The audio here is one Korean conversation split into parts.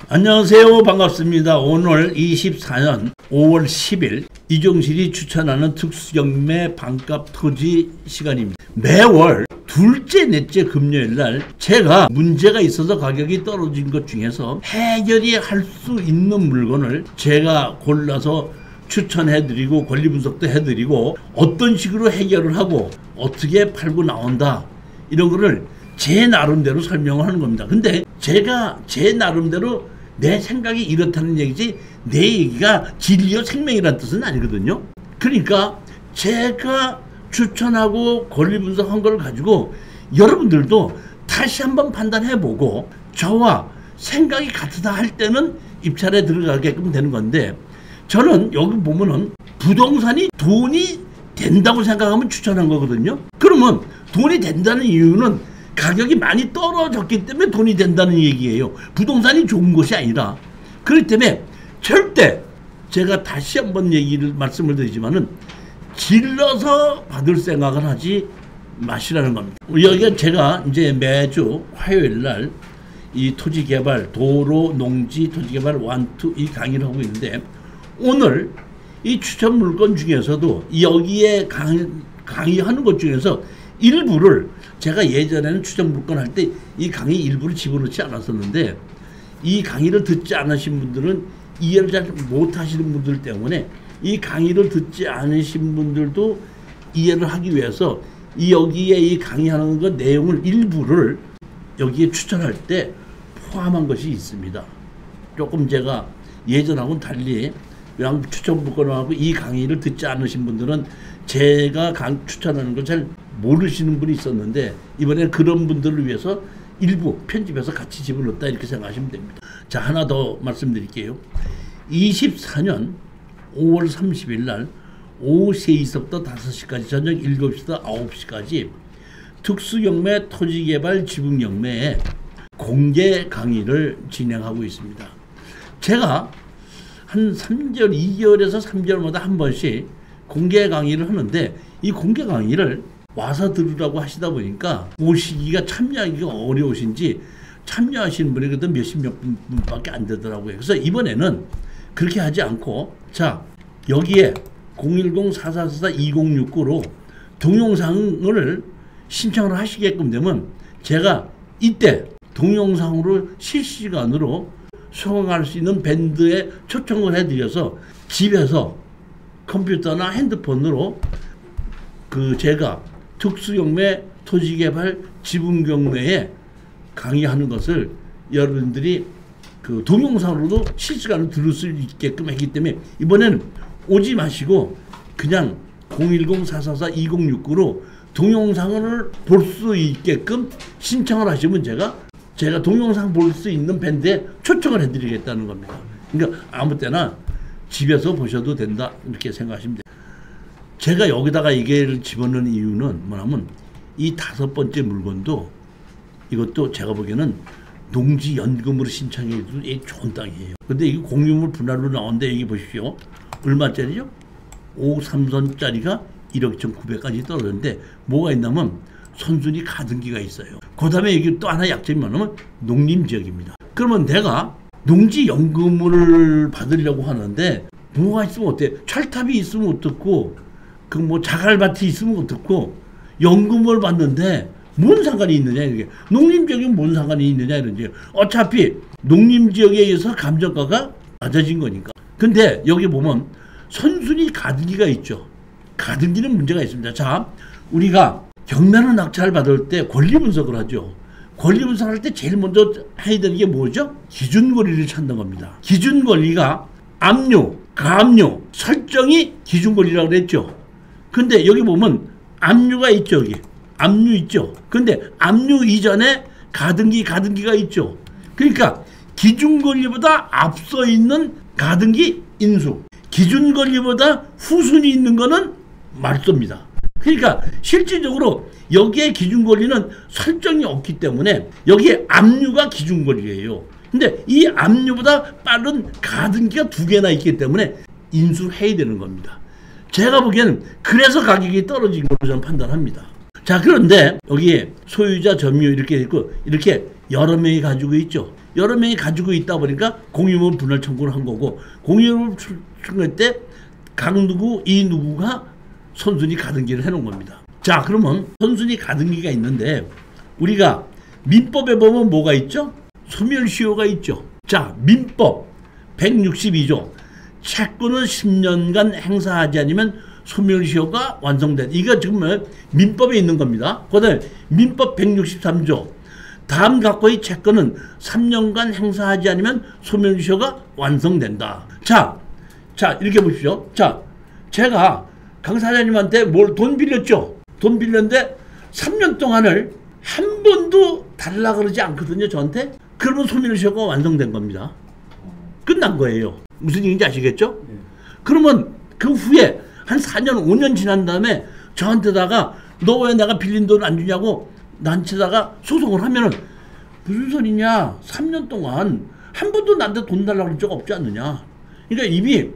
안녕하세요. 반갑습니다. 오늘 24년 5월 10일 이종실이 추천하는 특수경매 반값 토지 시간입니다. 매월 둘째, 넷째 금요일 날 제가 문제가 있어서 가격이 떨어진 것 중에서 해결이 할 수 있는 물건을 제가 골라서 추천해드리고 권리 분석도 해드리고 어떤 식으로 해결을 하고 어떻게 팔고 나온다 이런 거를 제 나름대로 설명을 하는 겁니다. 근데 제가 제 나름대로 내 생각이 이렇다는 얘기지 내 얘기가 진리요 생명이라는 뜻은 아니거든요. 그러니까 제가 추천하고 권리 분석한 걸 가지고 여러분들도 다시 한번 판단해보고 저와 생각이 같다 할 때는 입찰에 들어가게끔 되는 건데, 저는 여기 보면은 부동산이 돈이 된다고 생각하면 추천한 거거든요. 그러면 돈이 된다는 이유는 가격이 많이 떨어졌기 때문에 돈이 된다는 얘기예요. 부동산이 좋은 것이 아니라. 그렇기 때문에 절대 제가 다시 한번 말씀을 드리지만은 질러서 받을 생각을 하지 마시라는 겁니다. 여기가 제가 이제 매주 화요일 날 이 토지개발, 도로, 농지, 토지개발 1, 2 이 강의를 하고 있는데, 오늘 이 추천 물건 중에서도 여기에 강의하는 것 중에서 일부를 제가 예전에는 추천 물건 할 때 이 강의 일부를 집어넣지 않았었는데, 이 강의를 듣지 않으신 분들은 이해를 잘 못하시는 분들 때문에 이 강의를 듣지 않으신 분들도 이해를 하기 위해서 여기에 이 강의하는 것 내용을 일부를 여기에 추천할 때 포함한 것이 있습니다. 조금 제가 예전하고는 달리 그냥 추천 물건하고 이 강의를 듣지 않으신 분들은 제가 추천하는 걸 잘 모르시는 분이 있었는데, 이번에 그런 분들을 위해서 일부 편집해서 같이 집어넣었다 이렇게 생각하시면 됩니다. 자, 하나 더 말씀드릴게요. 24년 5월 30일 날 오후 3시부터 5시까지 저녁 7시부터 9시까지 특수경매 토지개발 지분경매에 공개 강의를 진행하고 있습니다. 제가 한 3개월, 2개월에서 3개월마다 한 번씩 공개 강의를 하는데, 이 공개 강의를 와서 들으라고 하시다 보니까 오시기가 참여하기가 어려우신지 참여하시는 분이 그래도 몇십 분밖에 안 되더라고요. 그래서 이번에는 그렇게 하지 않고, 자, 여기에 010-4444-2069로 동영상을 신청을 하시게끔 되면 제가 이때 동영상으로 실시간으로 수강할 수 있는 밴드에 초청을 해드려서 집에서 컴퓨터나 핸드폰으로 제가 특수경매 토지개발 지분경매에 강의하는 것을 여러분들이 동영상으로도 실시간으로 들을 수 있게끔 했기 때문에 이번에는 오지 마시고 그냥 010-444-2069로 동영상을 볼 수 있게끔 신청을 하시면 제가 동영상 볼 수 있는 밴드에 초청을 해드리겠다는 겁니다. 그러니까 아무 때나 집에서 보셔도 된다 이렇게 생각하시면 돼요. 제가 여기다가 이게 집어넣는 이유는 뭐냐면 이 5번째 물건도 이것도 제가 보기에는 농지연금으로 신청해도 좋은 땅이에요. 근데 이게 공유물 분할로 나오는데 여기 보십시오. 얼마짜리죠? 53선짜리가 1억 1,900까지 떨어졌는데 뭐가 있냐면 선순위 가등기가 있어요. 그 다음에 여기 또 하나 약점이 뭐냐면 농림지역입니다. 그러면 내가 농지연금을 받으려고 하는데 뭐가 있으면 어때? 철탑이 있으면 어떻고 자갈밭이 있으면 어떻고 연금을 받는데 뭔 상관이 있느냐 이게. 농림지역에 뭔 상관이 있느냐 이런지. 어차피 농림지역에 의해서 감정가가 낮아진 거니까. 근데 여기 보면 선순위 가등기가 있죠. 가등기는 문제가 있습니다. 자, 우리가 경매로 낙찰을 받을 때 권리 분석을 하죠. 권리 분석할 때 제일 먼저 해야 되는 게 뭐죠? 기준 권리를 찾는 겁니다. 기준 권리가 압류, 가압류, 설정이 기준 권리라고 그랬죠. 근데 여기 보면 압류가 있죠. 여기 압류 있죠. 근데 압류 이전에 가등기가 있죠. 그러니까 기준 권리보다 앞서 있는 가등기 인수, 기준 권리보다 후순위 있는 거는 말소입니다. 그러니까 실질적으로 여기에 기준 권리는 설정이 없기 때문에 여기에 압류가 기준 권리예요. 근데 이 압류보다 빠른 가등기가 2개나 있기 때문에 인수해야 되는 겁니다. 제가 보기에는 그래서 가격이 떨어진 걸로 저는 판단합니다. 자, 그런데 여기에 소유자, 점유 이렇게 있고 이렇게 여러 명이 가지고 있죠. 여러 명이 가지고 있다 보니까 공유물 분할 청구를 한 거고, 공유물 청구할 때 각 누구, 이 누구가 선순위 가등기를 해놓은 겁니다. 자, 그러면 선순위 가등기가 있는데 우리가 민법에 보면 뭐가 있죠? 소멸시효가 있죠. 자, 민법 162조 채권을 10년간 행사하지 않으면 소멸시효가 완성된, 이거 지금 민법에 있는 겁니다. 그 다음에 민법 163조 다음 각호의 채권은 3년간 행사하지 않으면 소멸시효가 완성된다. 자, 이렇게 보십시오. 자, 제가 강 사장님한테 돈 빌렸죠. 돈 빌렸는데 3년 동안을 한 번도 달라 그러지 않거든요, 저한테. 그러면 소멸시효가 완성된 겁니다. 끝난 거예요. 무슨 얘기인지 아시겠죠? 그러면 그 후에 한 4년, 5년 지난 다음에 저한테다가 너 왜 내가 빌린 돈 안 주냐고 나한테다가 소송을 하면은 무슨 소리냐? 3년 동안 한 번도 나한테 돈 달라고 그런 적 없지 않느냐? 그러니까 이미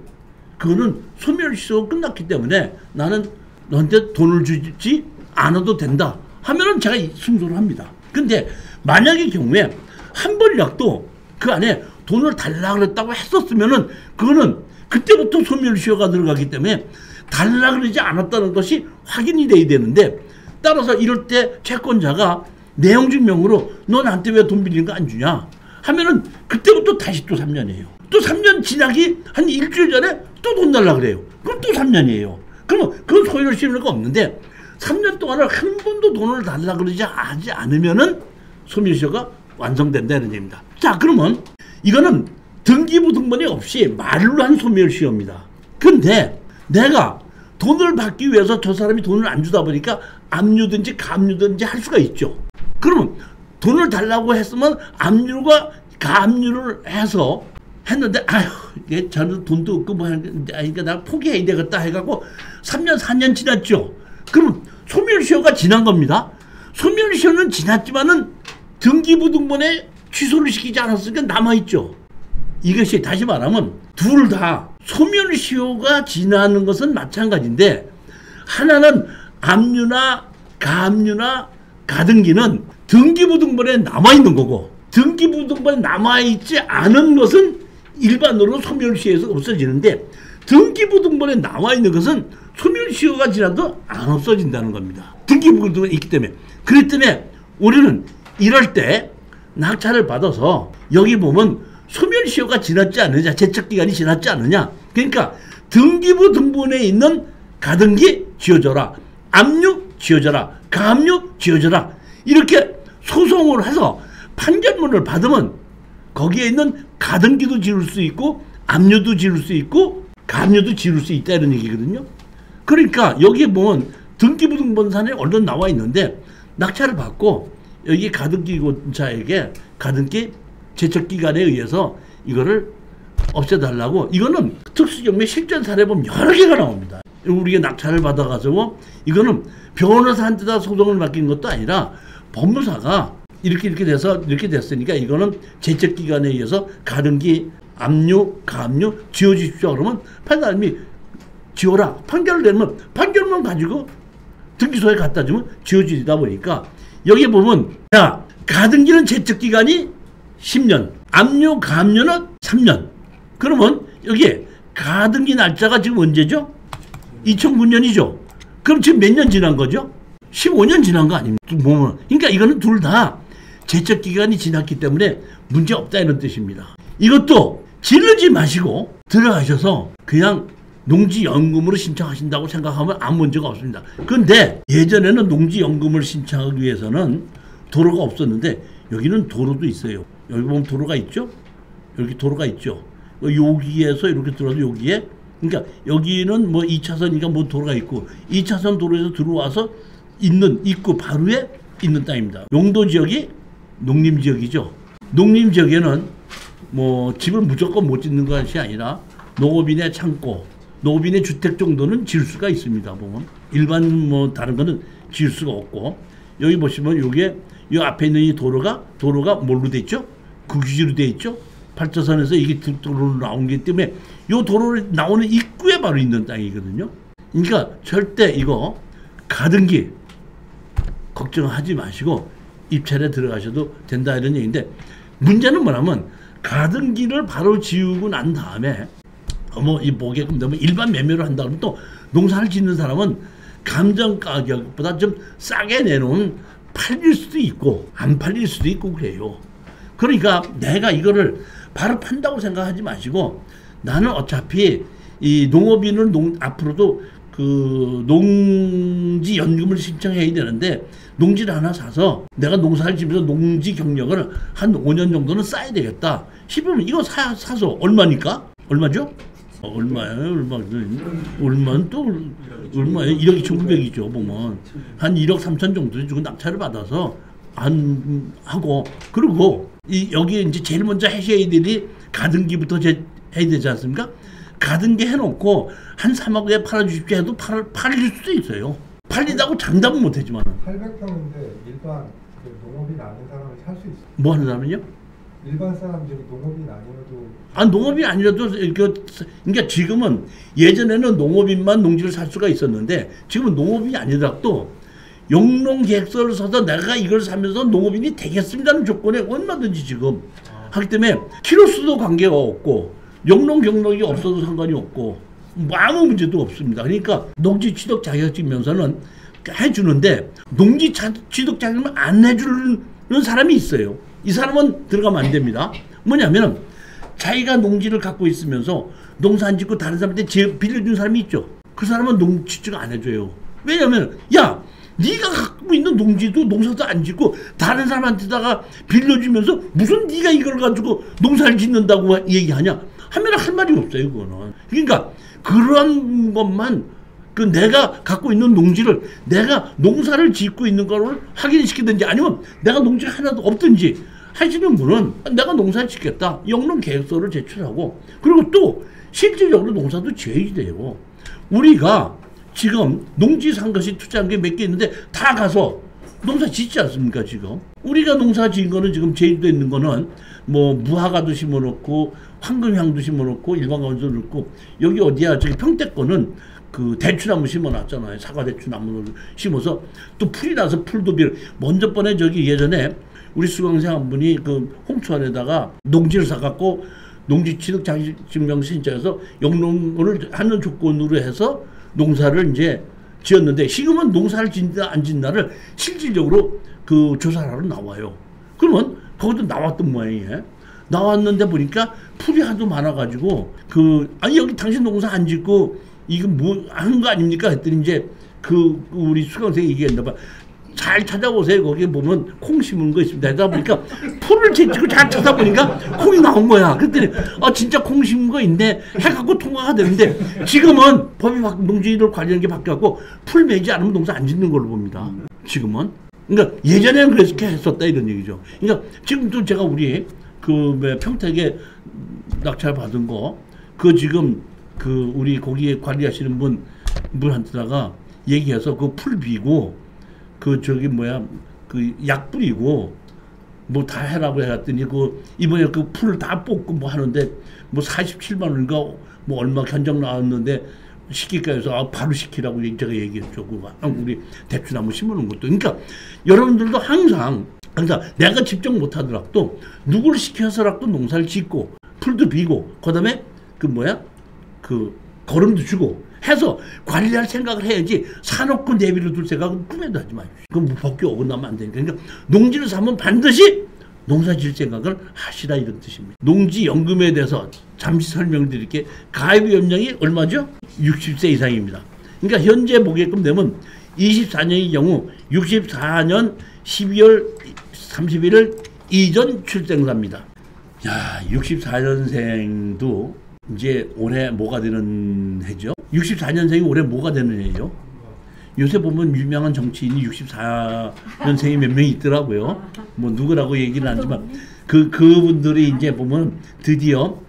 그거는 소멸시효가 끝났기 때문에 나는 너한테 돈을 주지 않아도 된다 하면은 제가 승소를 합니다. 근데 만약의 경우에 한 번이라도 그 안에 돈을 달라고 그랬다고 했었으면은 그거는 그때부터 소멸시효가 들어가기 때문에 달라고 그러지 않았다는 것이 확인이 돼야 되는데, 따라서 이럴 때 채권자가 내용 증명으로 너 나한테 왜 돈 빌린 거 안 주냐 하면은 그때부터 다시 또 3년이에요. 또 3년 지나기 한 일주일 전에 또 돈 달라고 그래요. 그럼 또 3년이에요. 그러면 그건 소멸시효가 없는데 3년 동안을 한 번도 돈을 달라고 그러지 하지 않으면은 소멸시효가 완성된다는 얘기입니다. 자, 그러면 이거는 등기부등본이 없이 말로 한 소멸시효입니다. 근데 내가 돈을 받기 위해서 저 사람이 돈을 안 주다 보니까 압류든지 가압류든지 할 수가 있죠. 그러면 돈을 달라고 했으면 압류가 가압류를 해서 했는데, 아휴, 이게 저는 돈도 없고 뭐 하니까 나 포기해야 되겠다 해갖고 3년, 4년 지났죠. 그러면 소멸시효가 지난 겁니다. 소멸시효는 지났지만은 등기부등본에 취소를 시키지 않았으니까 남아있죠. 이것이 다시 말하면 둘 다 소멸시효가 지나는 것은 마찬가지인데, 하나는 압류나 가압류나 가등기는 등기부등본에 남아있는 거고, 등기부등본에 남아있지 않은 것은 일반으로 소멸시효에서 없어지는데, 등기부등본에 나와있는 것은 소멸시효가 지나도 안 없어진다는 겁니다. 등기부등본에 있기 때문에. 그렇기 때문에 우리는 이럴 때 낙찰을 받아서 여기 보면 소멸시효가 지났지 않느냐, 제척기간이 지났지 않느냐, 그러니까 등기부등본에 있는 가등기 지워져라, 압류 지워져라, 가압류 지워져라, 이렇게 소송을 해서 판결문을 받으면 거기에 있는 가등기도 지울 수 있고 압류도 지울 수 있고 가압류도 지울 수 있다는 얘기거든요. 그러니까 여기에 보면 등기부등본상에 얼른 나와 있는데, 낙찰을 받고 여기 가등기자에게 가등기 제척기간에 의해서 이거를 없애달라고, 이거는 특수경매 실전 사례 보면 여러 개가 나옵니다. 우리가 낙찰을 받아가지고 이거는 변호사한테다 소송을 맡긴 것도 아니라 법무사가 이렇게 돼서 이렇게 됐으니까 이거는 제척기간에 의해서 가등기, 압류, 가압류 지워주십시오 그러면 판사님이 지워라 판결을 내면 판결만 가지고 등기소에 갖다 주면 지워지다 보니까, 여기 보면 자, 가등기는 제척기간이 10년, 압류, 가압류는 3년. 그러면 여기에 가등기 날짜가 지금 언제죠? 2009년이죠. 그럼 지금 몇 년 지난 거죠? 15년 지난 거 아닙니까? 그러니까 이거는 둘 다 제척기간이 지났기 때문에 문제 없다 이런 뜻입니다. 이것도 지르지 마시고 들어가셔서 그냥 농지연금으로 신청하신다고 생각하면 아무 문제가 없습니다. 그런데 예전에는 농지연금을 신청하기 위해서는 도로가 없었는데 여기는 도로도 있어요. 여기 보면 도로가 있죠? 여기 도로가 있죠? 여기에서 이렇게 들어와서 여기에, 그러니까 여기는 뭐 2차선이니까 뭐 도로가 있고 2차선 도로에서 들어와서 있는 입구 바로에 있는 땅입니다. 용도 지역이 농림지역이죠. 농림지역에는 뭐 집을 무조건 못 짓는 것이 아니라 농업인의 창고, 농업인의 주택 정도는 지을 수가 있습니다. 보면 일반 뭐 다른 거는 지을 수가 없고, 여기 보시면 요게 이 앞에 있는 이 도로가 뭘로 돼 있죠? 국유지로 돼 있죠. 8차선에서 이게 도로로 나온 게 때문에 요 도로로 나오는 입구에 바로 있는 땅이거든요. 그러니까 절대 이거 가등기 걱정하지 마시고 입찰에 들어가셔도 된다 이런 얘기인데 문제는 뭐냐면 가등기를 바로 지우고 난 다음에 뭐 이 보게끔 되면 일반 매매를 한다 그러면 또 농사를 짓는 사람은 감정 가격보다 좀 싸게 내놓은 팔릴 수도 있고 안 팔릴 수도 있고 그래요. 그러니까 내가 이거를 바로 판다고 생각하지 마시고 나는 어차피 이 농업인을 앞으로도 그 농지연금을 신청해야 되는데 농지를 하나 사서 내가 농사를 지면서 농지 경력을 한 5년 정도는 쌓아야 되겠다 싶으면 이거 사서 얼마니까? 얼마죠? 얼마예요? 얼마는 또 얼마예요? 1억 2,900이죠 보면 한 1억 3천 정도 주고 낙찰을 받아서 안 하고 그리고 여기 이제 제일 먼저 하셔야 될 일이 가등기부터 해야 되지 않습니까? 가등기 해놓고 한 3억에 팔아주십시오 해도 팔릴 수도 있어요. 팔린다고 장담은 못하지만 800평인데 일반 농업인 아닌 사람이 살 수 있어요. 뭐 하는 사람은요? 일반 사람들이 농업인 아니어도 농업인 아니라도 그러니까 지금은 예전에는 농업인만 농지를 살 수가 있었는데 지금은 농업인이 아니더라도 영농계획서를 써서 내가 이걸 사면서 농업인이 되겠습니다는 조건에 얼마든지 지금 하기 때문에 키로수도 관계가 없고 영농 경력이 없어도 상관이 없고 뭐 아무 문제도 없습니다. 그러니까 농지 취득 자격증 면서는 해주는데 농지 취득 자격증을 안 해주는 사람이 있어요. 이 사람은 들어가면 안 됩니다. 뭐냐면 자기가 농지를 갖고 있으면서 농사 안 짓고 다른 사람한테 빌려준 사람이 있죠. 그 사람은 농지 취득 안 해줘요. 왜냐면 야 네가 갖고 있는 농지도 농사도 안 짓고 다른 사람한테다가 빌려주면서 무슨 네가 이걸 가지고 농사를 짓는다고 얘기하냐 하면 할 말이 없어요. 그거는. 그러니까 그런 것만 내가 갖고 있는 농지를 내가 농사를 짓고 있는 거를 확인시키든지 아니면 내가 농지가 하나도 없든지 하시는 분은 내가 농사를 짓겠다. 영농계획서를 제출하고 그리고 또 실질적으로 농사도 지어야 돼요. 우리가 지금 농지 산 것이 투자한 게 몇 개 있는데 다 가서 농사 짓지 않습니까 지금? 우리가 농사 지은 거는 지금 제주도에 있는 거는 뭐 무화과도 심어놓고 황금향도 심어놓고 일반과도 넣고 여기 어디야 저기 평택 거는 그 대추나무 심어놨잖아요. 사과 대추나무를 심어서 또 풀이 나서 풀도 먼저 번에 저기 예전에 우리 수강생 한 분이 그 홍천에다가 농지를 사갖고 농지 취득 자격증명 신청해서 영농을 하는 조건으로 해서 농사를 이제 지었는데 지금은 농사를 짓나 안 짓나를 실질적으로 그 조사를 하러 나와요. 그러면 거기도 나왔던 모양이에요. 나왔는데 보니까 풀이 하도 많아가지고 아니 여기 당신 농사 안 짓고 이거 뭐 하는 거 아닙니까 했더니 이제 우리 수강생이 얘기했나 봐. 잘 찾아보세요. 거기에 보면 콩 심은 거 있습니다. 하다 보니까 풀을 제치고 잘 찾아보니까 콩이 나온 거야. 그랬더니 진짜 콩 심은 거 있네 해갖고 통과가 되는데 지금은 법이 농지를 관리하는 게 바뀌었고 풀 매지 않으면 농사 안 짓는 걸로 봅니다. 지금은. 그러니까 예전에는 그렇게 했었다 이런 얘기죠. 그러니까 지금도 제가 우리 평택에 낙찰 받은 거 지금 우리 거기에 관리하시는 분한테다가 얘기해서 풀 비고 약 뿌리고 뭐 다 해라고 해갔더니 이번에 풀 다 뽑고 뭐 하는데 뭐 47만 원인가 뭐 얼마 견적 나왔는데 시키니까 바로 시키라고 제가 얘기했죠. 우리 대추나무 심어놓은 것도. 그러니까 여러분들도 항상 내가 직접 못하더라도 누구를 시켜서라도 농사를 짓고 풀도 비고 그다음에 거름도 주고 해서 관리할 생각을 해야지 사놓고 내비를 둘 생각은 꿈에도 하지 마십시오. 그럼 법규 어긋나면 안 되니까. 그러니까 농지를 사면 반드시 농사 지을 생각을 하시라 이런 뜻입니다. 농지연금에 대해서 잠시 설명드릴게. 가입 연령이 얼마죠? 60세 이상입니다. 그러니까 현재 보게끔 되면 24년의 경우 64년 12월 31일 이전 출생자입니다. 야, 64년생도 이제 올해 뭐가 되는 해죠? 64년생이 올해 뭐가 되는 해죠? 요새 보면 유명한 정치인이 64년생이 몇 명 있더라고요. 뭐 누구라고 얘기는 안 하지만 그분들이 이제 보면 드디어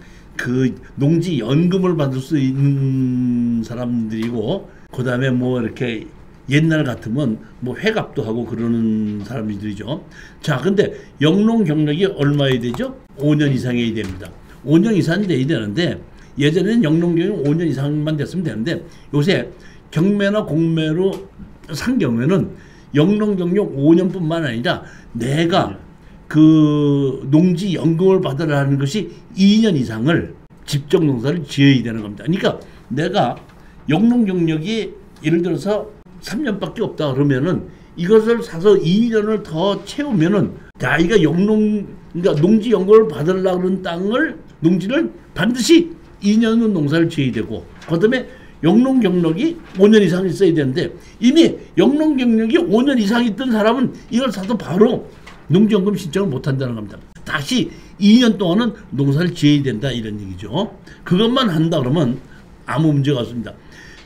농지 연금을 받을 수 있는 사람들이고 그다음에 뭐 이렇게 옛날 같으면 뭐 회갑도 하고 그러는 사람들이죠. 자, 근데 영농 경력이 얼마야 되죠? 5년 이상이 됩니다. 5년 이상이 돼야 되는데 예전에는 영농 경력이 5년 이상만 됐으면 되는데 요새 경매나 공매로 산 경우에는 영농경력 5년뿐만 아니라 내가 그 농지연금을 받으라는 것이 2년 이상을 집정농사를 지어야 되는 겁니다. 그러니까 내가 영농경력이 예를 들어서 3년밖에 없다 그러면은 이것을 사서 2년을 더 채우면은 자기가 그러니까 농지연금을 받으려고 하는 농지를 반드시 2년은 농사를 지어야 되고, 그 다음에 영농경력이 5년 이상 있어야 되는데, 이미 영농경력이 5년 이상 있던 사람은 이걸 사서 바로 농지연금 신청을 못 한다는 겁니다. 다시 2년 동안은 농사를 지어야 된다 이런 얘기죠. 그것만 한다 그러면 아무 문제가 없습니다.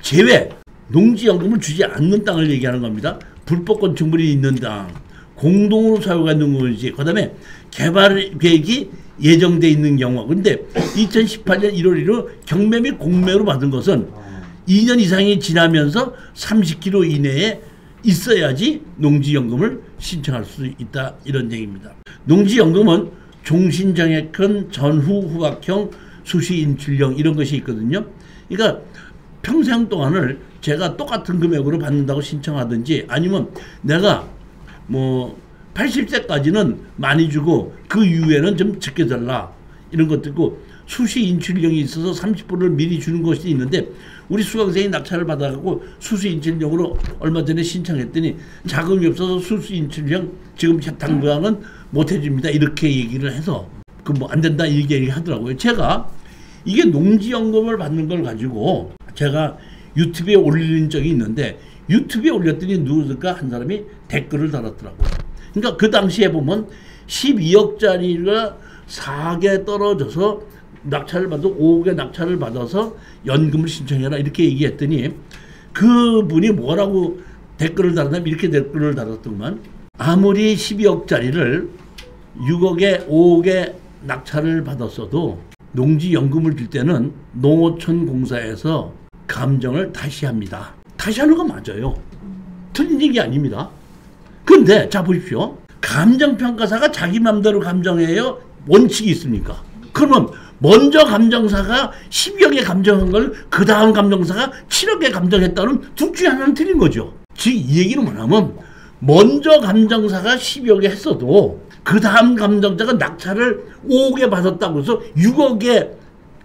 제외, 농지연금을 주지 않는 땅을 얘기하는 겁니다. 불법 건축물이 있는 땅, 공동으로 사용하는 건지, 그 다음에 개발 계획이 예정돼 있는 경우. 근데 2018년 1월 1일 경매 및 공매로 받은 것은 2년 이상이 지나면서 30km 이내에 있어야지 농지연금을 신청할 수 있다 이런 얘기입니다. 농지연금은 종신정액형, 전후 후학형, 수시인출형 이런 것이 있거든요. 그러니까 평생 동안을 제가 똑같은 금액으로 받는다고 신청하든지, 아니면 내가 뭐 80세까지는 많이 주고 그 이후에는 좀 적게 달라 이런 것도 있고, 수시인출형이 있어서 30%를 미리 주는 것이 있는데, 우리 수강생이 낙찰을 받아가고 수시인출형으로 얼마 전에 신청했더니 자금이 없어서 수시인출형 지금 당장은 못 해줍니다 이렇게 얘기를 해서 그 뭐 안 된다 이렇게 얘기하더라고요. 제가 이게 농지연금을 받는 걸 가지고 제가 유튜브에 올린 적이 있는데, 유튜브에 올렸더니 누구일까 한 사람이 댓글을 달았더라고요. 그러니까 그 당시에 보면 12억짜리가 4개 떨어져서 낙찰을 받고 5억의 낙찰을 받아서 연금을 신청해라 이렇게 얘기했더니, 그분이 뭐라고 댓글을 달았냐면 이렇게 댓글을 달았더만, 아무리 12억짜리를 6억에 5억의 낙찰을 받았어도 농지연금을 줄 때는 농어촌 공사에서 감정을 다시 합니다. 다시 하는 거 맞아요. 틀린 얘기 아닙니다. 근데 자 보십시오. 감정평가사가 자기 맘대로 감정해요? 원칙이 있습니까? 그러면 먼저 감정사가 12억에 감정한 걸 그 다음 감정사가 7억에 감정했다는 둘 중에 하나는 틀린 거죠. 즉 이 얘기는 뭐냐면, 먼저 감정사가 12억에 했어도 그 다음 감정자가 낙찰을 5억에 받았다고 해서 6억에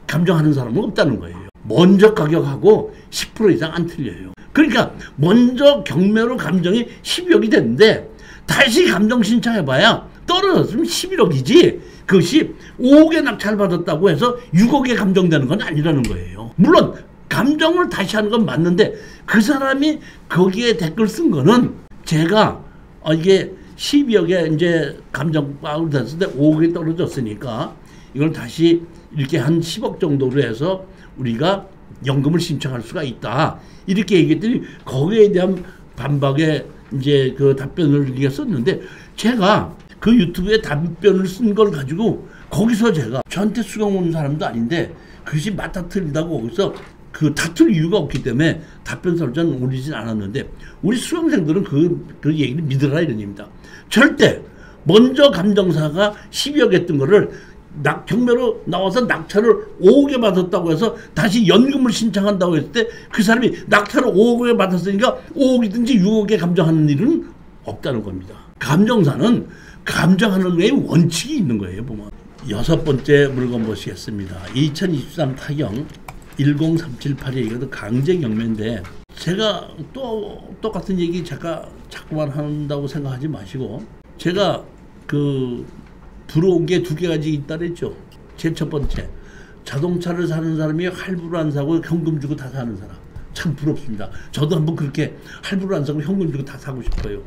감정하는 사람은 없다는 거예요. 먼저 가격하고 10% 이상 안 틀려요. 그러니까 먼저 경매로 감정이 12억이 됐는데 다시 감정 신청해봐야 떨어졌으면 11억이지, 그것이 5억에 낙찰 받았다고 해서 6억에 감정되는 건 아니라는 거예요. 물론 감정을 다시 하는 건 맞는데, 그 사람이 거기에 댓글 쓴 거는 제가 이게 12억에 이제 감정빵으로 됐을 때 5억이 떨어졌으니까 이걸 다시 이렇게 한 10억 정도로 해서 우리가 연금을 신청할 수가 있다 이렇게 얘기했더니, 거기에 대한 반박에 이제 그 답변을 이렇게 썼는데, 제가 그 유튜브에 답변을 쓴 걸 가지고 거기서 제가, 저한테 수강 오는 사람도 아닌데 그것이 맞다 틀리다고 거기서 그 다툴 이유가 없기 때문에 답변서를 저는 올리진 않았는데, 우리 수강생들은 그 얘기를 믿으라 이런 얘기입니다. 절대 먼저 감정사가 12억 했던 거를 경매로 나와서 낙찰을 5억에 받았다고 해서 다시 연금을 신청한다고 했을 때 그 사람이 낙찰을 5억에 받았으니까 5억이든지 6억에 감정하는 일은 없다는 겁니다. 감정사는 감정하는 데 원칙이 있는 거예요. 보면 6번째 물건 보시겠습니다. 2023 타경 10378에 이것도 강제경매인데, 제가 또 똑같은 얘기 자꾸만 한다고 생각하지 마시고, 제가 그 부러운 게 두 가지 있다 그랬죠. 제일 첫 번째, 자동차를 사는 사람이 할부로 안 사고 현금 주고 다 사는 사람. 참 부럽습니다. 저도 한번 그렇게 할부로 안 사고 현금 주고 다 사고 싶어요.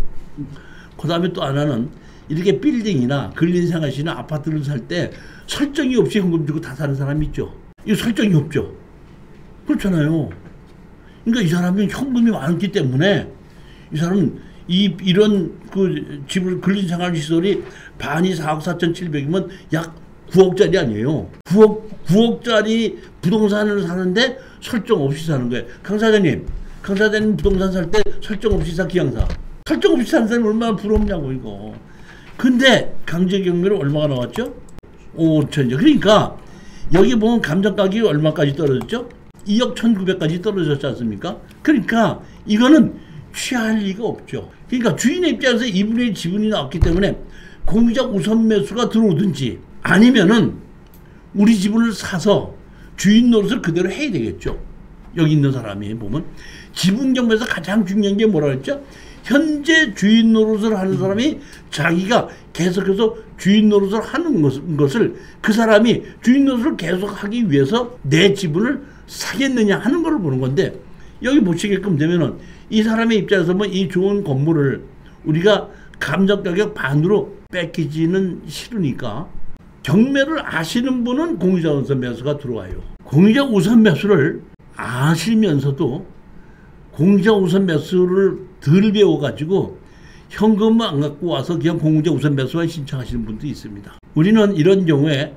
그 다음에 또 하나는, 이렇게 빌딩이나 근린생활시나 아파트를 살 때 설정이 없이 현금 주고 다 사는 사람 있죠. 이거 설정이 없죠. 그렇잖아요. 그러니까 이 사람은 현금이 많기 때문에, 이 사람은 이런 그 집을 근린생활시설이 반이 4억 4,700이면 약 9억짜리 아니에요. 9억짜리 부동산을 사는데 설정 없이 사는 거예요. 강 사장님 부동산 살 때 설정 없이 사, 기왕사. 설정 없이 사는 사람이 얼마나 부럽냐고 이거. 근데 강제경매로 얼마가 나왔죠? 5천이죠. 그러니까 여기 보면 감정 가격이 얼마까지 떨어졌죠? 2억 1,900까지 떨어졌지 않습니까? 그러니까 이거는 취할 리가 없죠. 그러니까 주인의 입장에서 2분의 1 지분이 나왔기 때문에 공유자 우선 매수가 들어오든지 아니면은 우리 지분을 사서 주인 노릇을 그대로 해야 되겠죠. 여기 있는 사람이 보면 지분 경매에서 가장 중요한 게 뭐라 그랬죠? 현재 주인 노릇을 하는 사람이 자기가 계속해서 주인 노릇을 하는 것을 그 사람이 주인 노릇을 계속하기 위해서 내 지분을 사겠느냐 하는 걸 보는 건데, 여기 보시게끔 되면은 이 사람의 입장에서 뭐 이 좋은 건물을 우리가 감정가격 반으로 뺏기지는 싫으니까 경매를 아시는 분은 공유자 우선 매수가 들어와요. 공유자 우선 매수를 아시면서도 공유자 우선 매수를 덜 배워가지고 현금만 안 갖고 와서 그냥 공유자 우선 매수만 신청하시는 분도 있습니다. 우리는 이런 경우에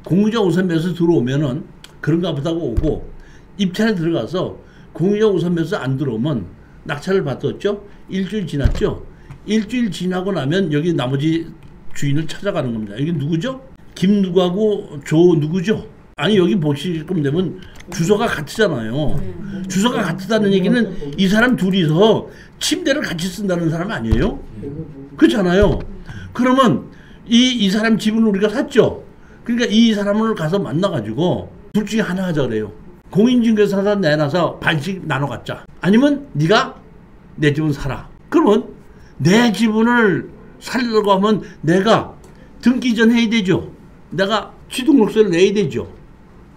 공유자 우선 매수 들어오면은 그런가 보다가 오고 입찰에 들어가서 공유자 우선 매수 안 들어오면 낙찰을 받았죠. 일주일 지났죠. 일주일 지나고 나면 여기 나머지 주인을 찾아가는 겁니다. 여기 누구죠? 김 누구하고 조 누구죠? 아니 여기 보시게끔 되면 주소가 같으잖아요. 주소가 같다는 얘기는 이 사람 둘이서 침대를 같이 쓴다는 사람 아니에요? 그렇잖아요. 그러면 이 사람 집을 우리가 샀죠. 그러니까 이 사람을 가서 만나가지고 둘 중에 하나 하자 그래요. 공인중개사에서 내놔서 반씩 나눠 갖자. 아니면 네가 내 집은 사라. 그러면 내 지분을 살려고 하면 내가 등기 전 해야 되죠. 내가 취득록세를 내야 되죠.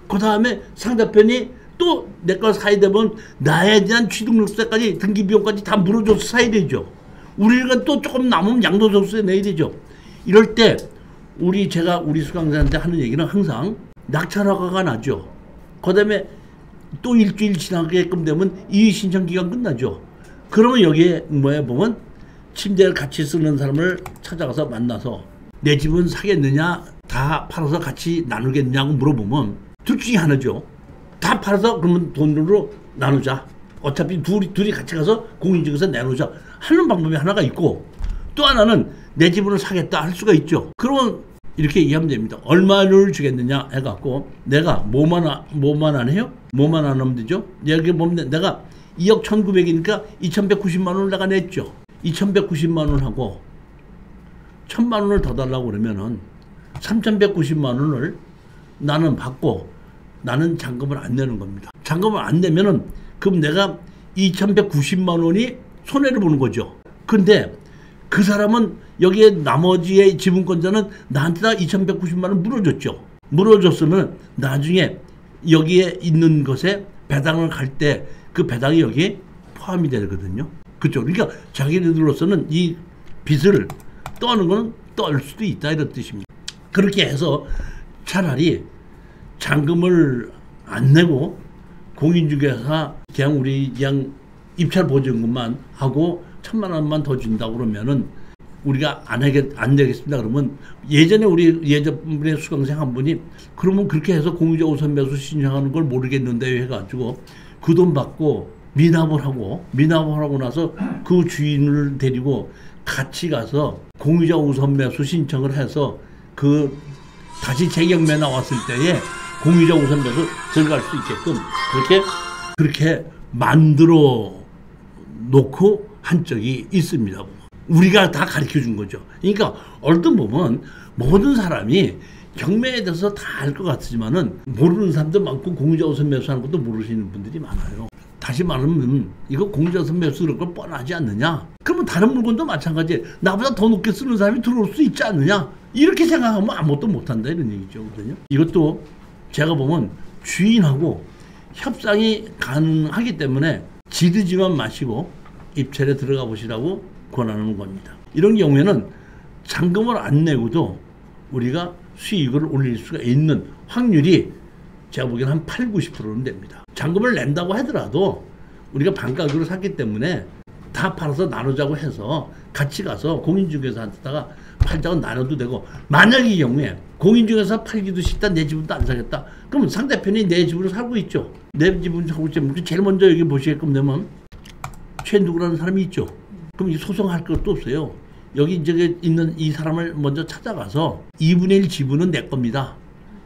그 다음에 상대편이 또 내 거 사야 되면 나에 대한 취득록세까지 등기 비용까지 다 물어줘서 사야 되죠. 우리가 또 조금 남으면 양도소득세 내야 되죠. 이럴 때 제가 우리 수강자한테 하는 얘기는 항상 낙찰허가가 나죠. 그 다음에 또 일주일 지나게끔 되면 이의신청 기간 끝나죠. 그러면 여기에 뭐에 보면 침대를 같이 쓰는 사람을 찾아가서 만나서 내 집은 사겠느냐, 다 팔아서 같이 나누겠냐고 물어보면 둘 중에 하나죠. 다 팔아서 그러면 돈으로 나누자. 어차피 둘이 같이 가서 공인중개사 내놓자 하는 방법이 하나가 있고, 또 하나는 내 지분을 사겠다 할 수가 있죠. 그러면 이렇게 이해하면 됩니다. 얼마를 주겠느냐 해갖고 내가 뭐만 안 해요? 뭐만 안 하면 되죠? 여기 보면 내가 2억 1,900이니까 2,190만 원을 내가 냈죠. 2,190만 원 하고 1,000만 원을 더 달라고 그러면은 3,190만 원을 나는 받고 나는 잔금을 안 내는 겁니다. 잔금을 안 내면은 그럼 내가 2,190만 원이 손해를 보는 거죠. 근데 그 사람은 여기에 나머지의 지분권자는 나한테 다 2,190만 원 물어줬죠. 물어줬으면 나중에 여기에 있는 것에 배당을 갈 때 그 배당이 여기에 포함이 되거든요. 그렇죠. 그러니까 자기들로서는 이 빚을 떠는 건 떨 수도 있다 이런 뜻입니다. 그렇게 해서 차라리 잔금을 안 내고 공인중개사 그냥 입찰 보증금만 하고 1,000만 원만 더 준다고 그러면은 우리가 안 되겠습니다. 그러면 예전에 수강생 한 분이 그러면 그렇게 해서 공유자 우선 매수 신청하는 걸 모르겠는데 해가지고 그 돈 받고 미납을 하고 나서 그 주인을 데리고 같이 가서 공유자 우선 매수 신청을 해서 그 다시 재경매 나왔을 때에 공유자 우선 매수 들어갈 수 있게끔 그렇게 만들어 놓고 한 적이 있습니다. 우리가 다 가르쳐 준 거죠. 그러니까 얼른 보면 모든 사람이 경매에 대해서 다 알 것 같지만은 모르는 사람도 많고 공유자 우선 매수하는 것도 모르시는 분들이 많아요. 다시 말하면 이거 공유자 우선 매수 그런 걸 뻔하지 않느냐? 그러면 다른 물건도 마찬가지. 나보다 더 높게 쓰는 사람이 들어올 수 있지 않느냐? 이렇게 생각하면 아무것도 못한다 이런 얘기죠. 거든요. 이것도 제가 보면 주인하고 협상이 가능하기 때문에 지르지만 마시고 입찰에 들어가 보시라고 권하는 겁니다. 이런 경우에는 잔금을 안 내고도 우리가 수익을 올릴 수가 있는 확률이 제가 보기에는 한 8, 90%는 됩니다. 잔금을 낸다고 하더라도 우리가 반가격으로 샀기 때문에 다 팔아서 나누자고 해서 같이 가서 공인중개사한테다가 팔자고 나눠도 되고, 만약 이 경우에 공인중개사 팔기도 싫다, 내 지분도 안 사겠다, 그러면 상대편이 내 지분을 살고 있죠. 내 지분을 살고 있죠. 제일 먼저 여기 보시게끔 되면 최누구라는 사람이 있죠. 그럼 소송할 것도 없어요. 여기 이제 있는 이 사람을 먼저 찾아가서 2분의 1 지분은 내 겁니다.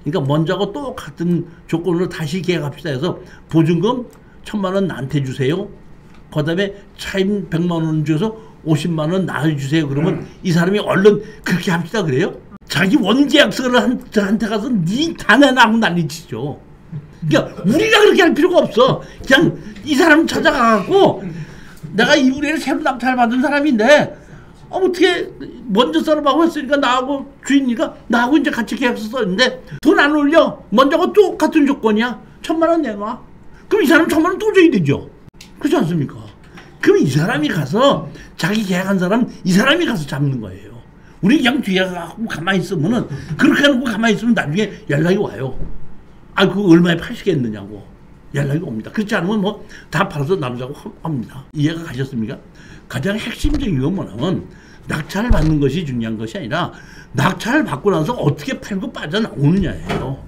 그러니까 먼저하고 똑같은 조건으로 다시 계약합시다 해서 보증금 1,000만 원 나한테 주세요. 그 다음에 차임 100만 원 줘서 50만 원 나눠주세요. 그러면 이 사람이 얼른 그렇게 합시다 그래요? 자기 원계약서를 한테 가서 니 다 내놔 난리치죠. 그러니까 우리가 그렇게 할 필요가 없어. 그냥 이 사람 찾아가고 내가 이 우리를 새로 낙찰 받은 사람인데 어떻게 먼저 썰어봐고 했으니까 나하고 주인이가 나하고 이제 같이 계약서 썼는데 돈 안 올려. 먼저가 또 같은 조건이야. 1,000만 원 내놔. 그럼 이 사람 1,000만 원 또 줘야 되죠. 그렇지 않습니까? 그럼 이 사람이 가서 자기 계약한 사람 이 사람이 가서 잡는 거예요. 우리 그냥 뒤에 가고 가만히 있으면은 그렇게 해놓고 가만히 있으면 나중에 연락이 와요. 아 그거 얼마에 파시겠느냐고 연락이 옵니다. 그렇지 않으면 뭐 다 팔아서 나누자고 합니다. 이해가 가셨습니까? 가장 핵심적인 건 뭐냐면 낙찰을 받는 것이 중요한 것이 아니라 낙찰을 받고 나서 어떻게 팔고 빠져나오느냐예요.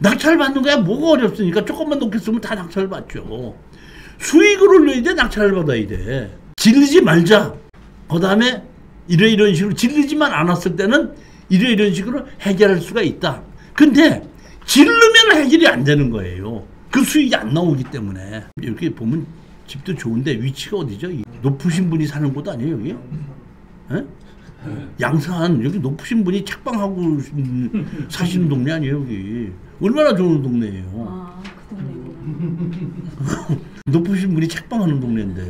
낙찰을 받는 거야 뭐가 어렵습니까? 조금만 높게 쓰면 다 낙찰을 받죠. 수익을 올려야 돼. 낙찰을 받아야 돼. 질르지 말자. 그 다음에 이런 식으로 질르지만 않았을 때는 이런 식으로 해결할 수가 있다. 근데 질르면 해결이 안 되는 거예요. 그 수익이 안 나오기 때문에. 이렇게 보면 집도 좋은데 위치가 어디죠? 높으신 분이 사는 곳 아니에요 여기? 에? 양산 여기 높으신 분이 책방하고 사시는 동네 아니에요 여기? 얼마나 좋은 동네예요. 아, 그 동네구나. 높으신 분이 책방하는 동네인데.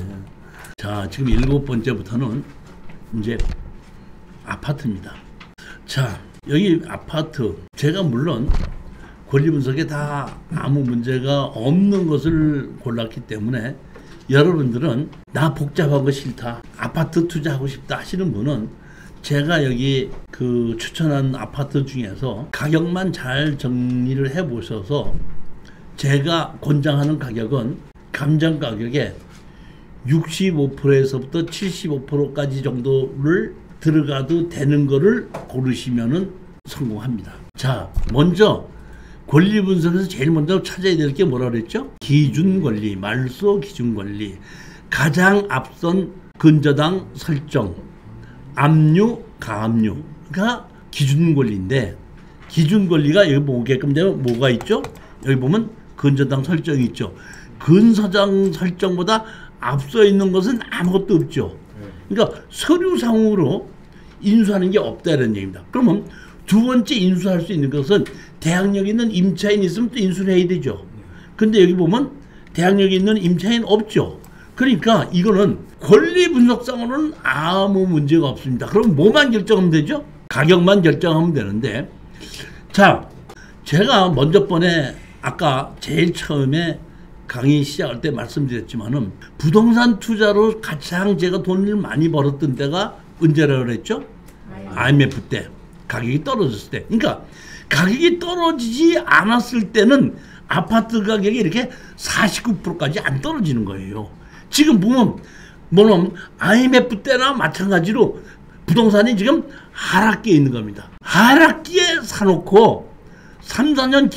자 지금 7번째부터는 이제 아파트입니다. 자 여기 아파트 제가 물론 권리 분석에 다 아무 문제가 없는 것을 골랐기 때문에 여러분들은 나 복잡한 거 싫다 아파트 투자하고 싶다 하시는 분은 제가 여기 그 추천한 아파트 중에서 가격만 잘 정리를 해 보셔서 제가 권장하는 가격은 감정 가격에 65%에서부터 75%까지 정도를 들어가도 되는 거를 고르시면은 성공합니다. 자, 먼저 권리 분석에서 제일 먼저 찾아야 될 게 뭐라 그랬죠? 기준 권리, 말소 기준 권리, 가장 앞선 근저당 설정, 압류, 가압류가 기준 권리인데 기준 권리가 여기 보게끔 되면 뭐가 있죠? 여기 보면 근저당 설정이 있죠. 근저당 설정보다 앞서 있는 것은 아무것도 없죠. 그러니까 서류상으로 인수하는 게 없다는 얘기입니다. 그러면 두 번째 인수할 수 있는 것은 대항력이 있는 임차인이 있으면 또 인수를 해야 되죠. 근데 여기 보면 대항력이 있는 임차인 없죠. 그러니까 이거는 권리 분석상으로는 아무 문제가 없습니다. 그럼 뭐만 결정하면 되죠? 가격만 결정하면 되는데 자 제가 먼저 번에 아까 제일 처음에 강의 시작할 때 말씀드렸지만은 부동산 투자로 가장 제가 돈을 많이 벌었던 때가 언제라고 그랬죠? IMF 때 가격이 떨어졌을 때. 그러니까 가격이 떨어지지 않았을 때는 아파트 가격이 이렇게 49%까지 안 떨어지는 거예요. 지금 보면 IMF 때나 마찬가지로 부동산이 지금 하락기에 있는 겁니다. 하락기에 사놓고 3, 4년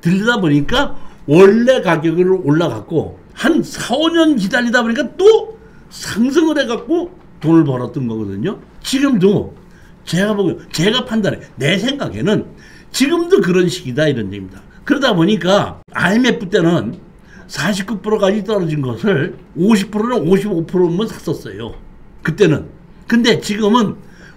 들다 보니까 원래 가격으로 올라갔고 한 4, 5년 기다리다 보니까 또 상승을 해갖고 돈을 벌었던 거거든요. 지금도 제가 판단해 내 생각에는 지금도 그런 시기다 이런 얘기입니다. 그러다 보니까 IMF 때는 49%까지 떨어진 것을 50%는 55%만 샀었어요. 그때는. 근데 지금은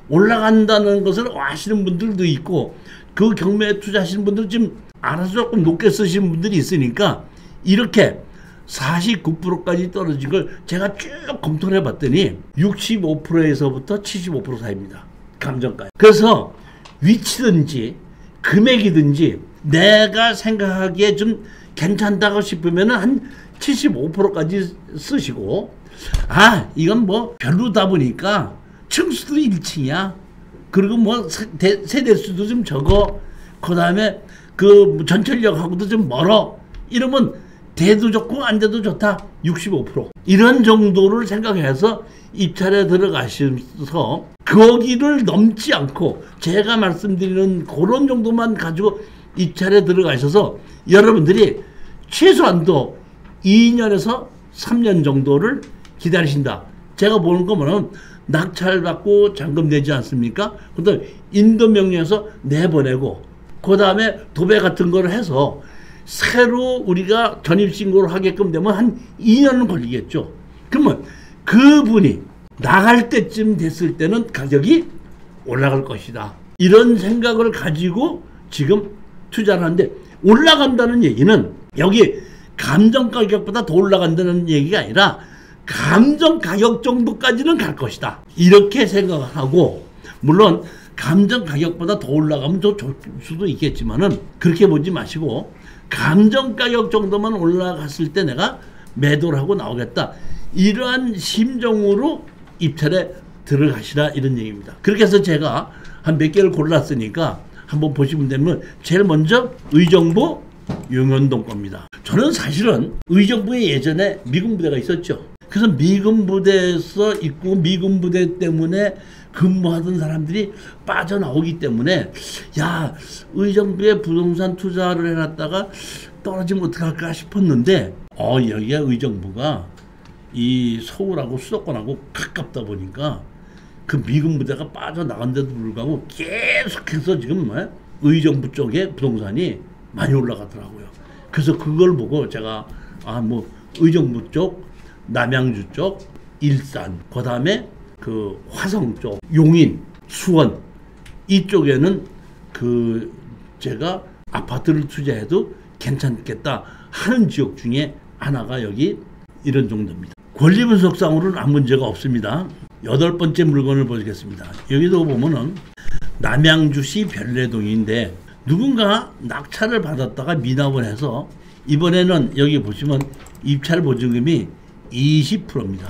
올라간다는 것을 아시는 분들도 있고 그 경매에 투자하시는 분들 지금 알아서 조금 높게 쓰시는 분들이 있으니까 이렇게 49%까지 떨어진 걸 제가 쭉 검토를 해봤더니 65%에서부터 75% 사이입니다. 감정가요. 그래서 위치든지 금액이든지 내가 생각하기에 좀 괜찮다고 싶으면 한 75%까지 쓰시고 이건 뭐 별로다 보니까 층수도 1층이야. 그리고 뭐 세대수도 좀 적어. 그 다음에 그 전철역하고도 좀 멀어. 이러면 대도 좋고 안 돼도 좋다. 65%. 이런 정도를 생각해서 입찰에 들어가셔서 거기를 넘지 않고 제가 말씀드리는 그런 정도만 가지고 입찰에 들어가셔서 여러분들이 최소한도 2년에서 3년 정도를 기다리신다. 제가 보는 거 뭐냐면 낙찰받고 잔금 내지 않습니까? 그다음 인도명령에서 내보내고 그 다음에 도배 같은 거를 해서 새로 우리가 전입신고를 하게끔 되면 한 2년은 걸리겠죠. 그러면 그분이 나갈 때쯤 됐을 때는 가격이 올라갈 것이다. 이런 생각을 가지고 지금 투자를 하는데, 올라간다는 얘기는 여기 감정 가격보다 더 올라간다는 얘기가 아니라 감정 가격 정도까지는 갈 것이다. 이렇게 생각을 하고, 물론 감정 가격보다 더 올라가면 더 좋을 수도 있겠지만은 그렇게 보지 마시고 감정 가격 정도만 올라갔을 때 내가 매도를 하고 나오겠다. 이러한 심정으로 입찰에 들어가시라 이런 얘기입니다. 그렇게 해서 제가 한 몇 개를 골랐으니까 한번 보시면 되면, 제일 먼저 의정부 용현동 겁니다. 저는 사실은 의정부에 예전에 미군 부대가 있었죠. 그래서 미군 부대에서 있고 미군 부대 때문에 근무하던 사람들이 빠져나오기 때문에, 야, 의정부에 부동산 투자를 해놨다가 떨어지면 어떡할까 싶었는데, 여기가 의정부가 이 서울하고 수도권하고 가깝다 보니까 그 미군 부대가 빠져나간데도 불구하고 계속해서 지금 의정부 쪽에 부동산이 많이 올라가더라고요. 그래서 그걸 보고 제가 의정부 쪽, 남양주 쪽, 일산, 그 다음에 그 화성 쪽, 용인, 수원 이쪽에는 제가 아파트를 투자해도 괜찮겠다 하는 지역 중에 하나가 여기 이런 정도입니다. 권리 분석상으로는 아무 문제가 없습니다. 8번째 물건을 보겠습니다. 여기도 보면은 남양주시 별내동인데, 누군가 낙찰을 받았다가 미납을 해서 이번에는 여기 보시면 입찰 보증금이 20%입니다.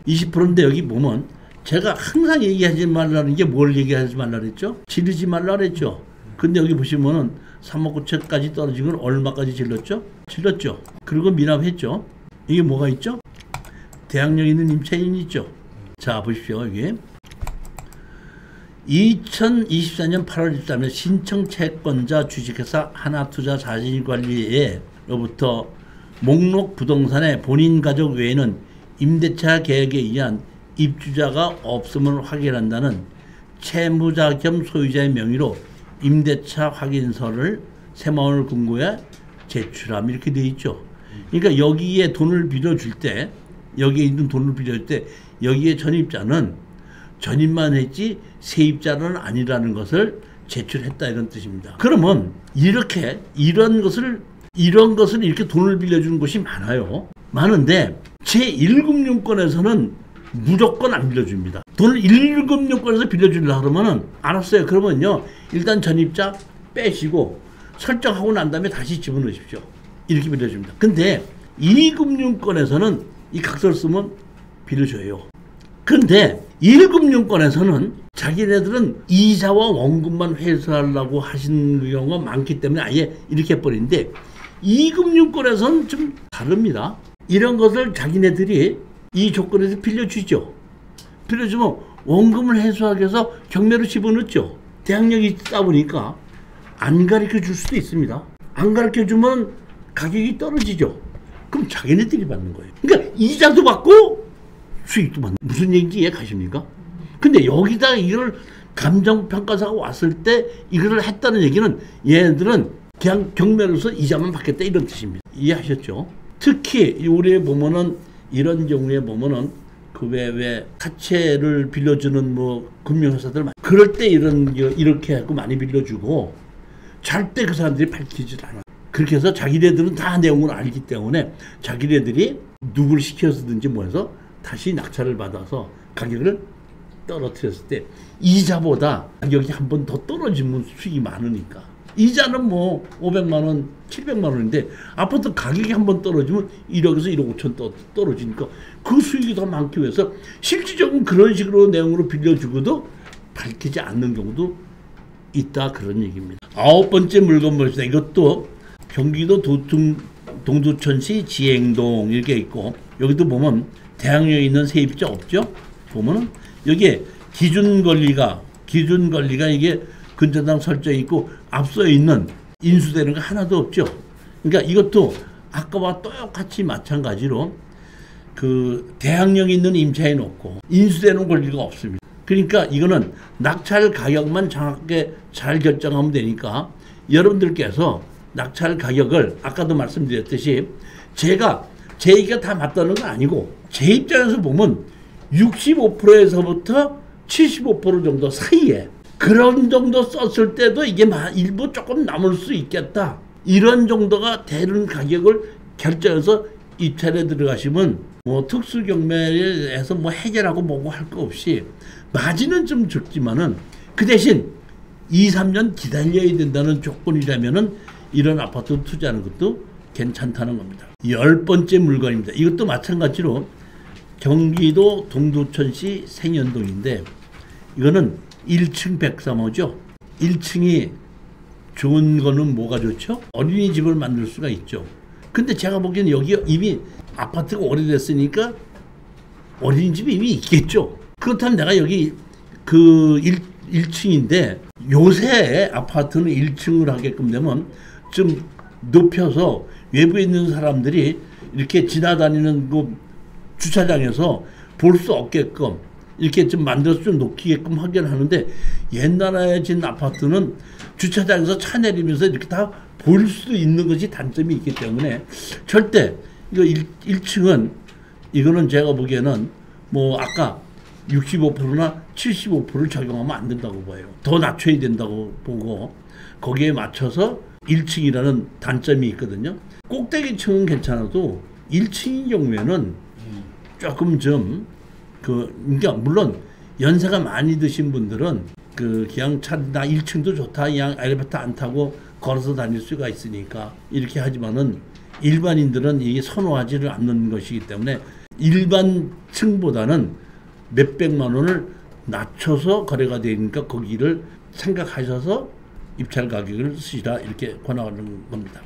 20%인데 여기 보면 제가 항상 얘기하지 말라는 게 뭘 얘기하지 말라 그랬죠? 지르지 말라 그랬죠? 근데 여기 보시면은 3억 9천까지 떨어진 건 얼마까지 질렀죠? 질렀죠. 그리고 미납했죠. 이게 뭐가 있죠? 대항력 있는 임차인이 있죠. 자, 보십시오. 여기 2024년 8월 13일 신청 채권자 주식회사 하나투자자진관리회로부터 목록 부동산의 본인 가족 외에는 임대차 계획에 의한 입주자가 없음을 확인한다는 채무자 겸 소유자의 명의로 임대차 확인서를 새마을 금고에 제출함, 이렇게 되어 있죠. 그러니까 여기에 돈을 빌려줄 때, 여기에 있는 돈을 빌려줄 때 여기에 전입자는 전입만 했지 세입자는 아니라는 것을 제출했다, 이런 뜻입니다. 그러면 이런 것을 이렇게 돈을 빌려주는 곳이 많아요. 많은데 제1금융권에서는 무조건 안 빌려줍니다. 돈을 1금융권에서 빌려주려고 그러면은, 알았어요, 그러면요 일단 전입자 빼시고 설정하고 난 다음에 다시 집어넣으십시오, 이렇게 빌려줍니다. 근데 2금융권에서는 이 각서를 쓰면 빌려줘요. 근데 1금융권에서는 자기네들은 이자와 원금만 회수하려고 하시는 경우가 많기 때문에 아예 이렇게 해버리는데, 2금융권에서는 좀 다릅니다. 이런 것을 자기네들이 이 조건에서 빌려주죠. 빌려주면 원금을 회수하기 위해서 경매로 집어넣죠. 대항력이 있다 보니까 안 가르쳐 줄 수도 있습니다. 안 가르쳐 주면 가격이 떨어지죠. 그럼 자기네들이 받는 거예요. 그러니까 이자도 받고 수익도 받는, 무슨 얘기인지 이해 가십니까? 근데 여기다 이걸 감정평가사가 왔을 때 이걸 했다는 얘기는 얘네들은 그냥 경매로서 이자만 받겠다, 이런 뜻입니다. 이해하셨죠? 특히 우리 보면은 이런 경우에 보면은 그 왜 사채를 빌려주는 금융회사들, 그럴 때 이렇게 하고 많이 빌려주고, 절대 그 사람들이 밝히질 않아. 그렇게 해서 자기네들은 다 내용을 알기 때문에 자기네들이 누구를 시켜서든지 해서 다시 낙찰을 받아서 가격을 떨어뜨렸을 때 이자보다 가격이 한 번 더 떨어지면 수익이 많으니까. 이자는 500만 원, 700만 원인데 아파트 가격이 한 번 떨어지면 1억에서 1억 5천 떨어지니까 그 수익이 더 많기 위해서 실질적으로 그런 식으로 내용으로 빌려주고도 밝히지 않는 경우도 있다, 그런 얘기입니다. 9번째 물건 봅시다. 이것도 경기도 동두천시 지행동 이렇게 있고, 여기도 보면 대항력에 있는 세입자 없죠? 보면은 여기에 기준 권리가 이게 근저당 설정이 있고 앞서 있는 인수되는 거 하나도 없죠. 그러니까 이것도 아까와 똑같이 마찬가지로 그 대항력이 있는 임차인 없고 인수되는 권리가 없습니다. 그러니까 이거는 낙찰 가격만 정확하게 잘 결정하면 되니까, 여러분들께서 낙찰 가격을 아까도 말씀드렸듯이 제 얘기가 다 맞다는 건 아니고 제 입장에서 보면 65%에서부터 75% 정도 사이에 그런 정도 썼을 때도 이게 일부 조금 남을 수 있겠다. 이런 정도가 되는 가격을 결정해서 입찰에 들어가시면 뭐 특수경매에서 뭐 해결하고 뭐고 할 거 없이 마진은 좀 적지만은 그 대신 2, 3년 기다려야 된다는 조건이라면은 이런 아파트 투자하는 것도 괜찮다는 겁니다. 10번째 물건입니다. 이것도 마찬가지로 경기도 동두천시 생연동인데 이거는 1층 103호죠. 1층이 좋은 거는 뭐가 좋죠? 어린이집을 만들 수가 있죠. 근데 제가 보기에는 여기 이미 아파트가 오래됐으니까 어린이집이 이미 있겠죠. 그렇다면 내가 여기 그 1층인데 요새 아파트는 1층을 하게끔 되면 좀 높여서 외부에 있는 사람들이 이렇게 지나다니는 그 주차장에서 볼 수 없게끔 이렇게 좀 만들어서 좀 높이게끔 하긴 하는데 옛날에 진 아파트는 주차장에서 차 내리면서 이렇게 다 볼 수 있는 것이 단점이 있기 때문에 절대 이거 1층은 이거는 제가 보기에는 뭐 아까 65%나 75%를 적용하면 안 된다고 봐요. 더 낮춰야 된다고 보고 거기에 맞춰서 1층이라는 단점이 있거든요. 꼭대기층은 괜찮아도 1층인 경우에는 조금 좀 그러니까 물론 연세가 많이 드신 분들은 그냥 나 1층도 좋다, 그냥 엘리베이터 안 타고 걸어서 다닐 수가 있으니까 이렇게 하지만은 일반인들은 이게 선호하지를 않는 것이기 때문에 일반 층보다는 몇백만 원을 낮춰서 거래가 되니까 거기를 생각하셔서 입찰 가격을 쓰시라 이렇게 권하는 겁니다.